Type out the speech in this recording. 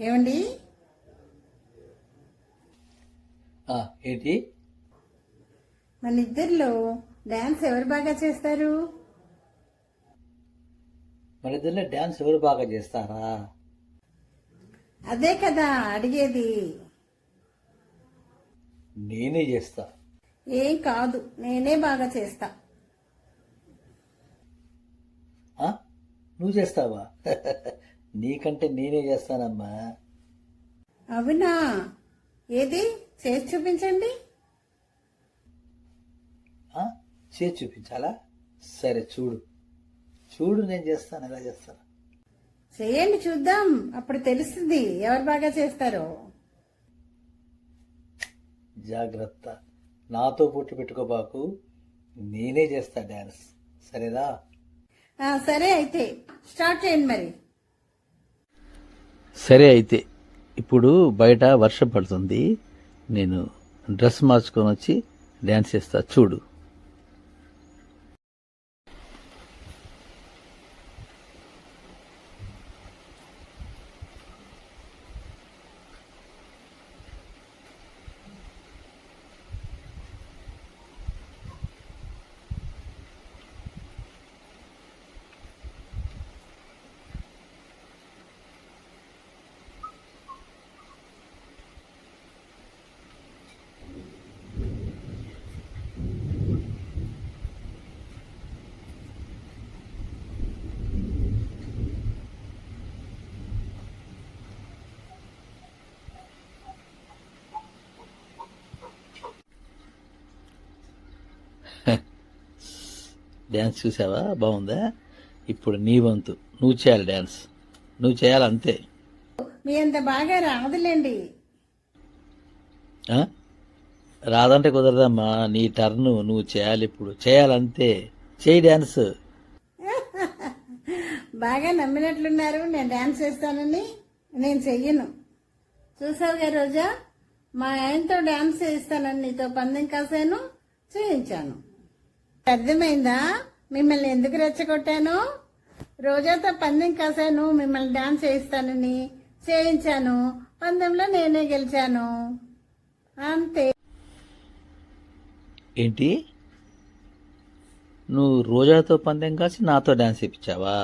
ఏమండి? ఏంటి? మన ఇద్దరిలో డాన్స్ ఎవరు బాగా చేస్తారు? మన ఇద్దరిలో డాన్స్ ఎవరు బాగా చేస్తారా? అదే కదా అడిగేది. నేనే చేస్తా. ఏం కాదు, నేనే బాగా చేస్తా. నువ్వు చేస్తావా? నీకంటే నేనే చేస్తానమ్మా. అవునా? ఏది చేసి చూపించండి. చేసి చూపించాలా? సరే చూడు చూడు, నేను చేస్తాను. ఎలా చేస్తాను చేయండి, చూద్దాం. అప్పుడు తెలుస్తుంది ఎవరు బాగా చేస్తారో. జాగ్రత్త, నాతో పోటీ పెట్టుకోబాకు. నేనే చేస్తా డాన్స్, సరేనా? సరే అయితే స్టార్ట్ చేయండి మరి. సరే అయితే ఇప్పుడు బయట వర్షం పడుతుంది. నేను డ్రెస్ మార్చుకొని వచ్చి డాన్స్ చేస్తా, చూడు. డ్యాన్స్ చూసావా? బాగుందా? ఇప్పుడు నీ వంతు, నువ్వు చేయాలి డ్యాన్స్. నువ్వు చేయాలంతే. మీ అంత బాగా రాదులేండి. రాదంటే కుదరదమ్మా. నీ టర్న్, నువ్వు చేయాలి. ఇప్పుడు చేయాలంతే. చేయి డ్యాన్స్. బాగా నమ్మినట్లున్నారు నేను డాన్స్ చేస్తానని. నేను చెయ్యను. చూసావుగా రోజా, మా ఆయనతో డాన్స్ చేయిస్తానని నీతో పందెం కాశాను, చేయించాను. అర్థమైందా మిమ్మల్ని ఎందుకు రెచ్చగొట్టాను? రోజాతో పందెం కాశాను, మిమ్మల్ని డాన్స్ చేయిస్తానని. చేయించాను, పందెంలో నేనే గెలిచాను, అంతే. ఏంటి? నువ్వు రోజాతో పందెం కాసి నాతో డాన్స్ ఇప్పించావా?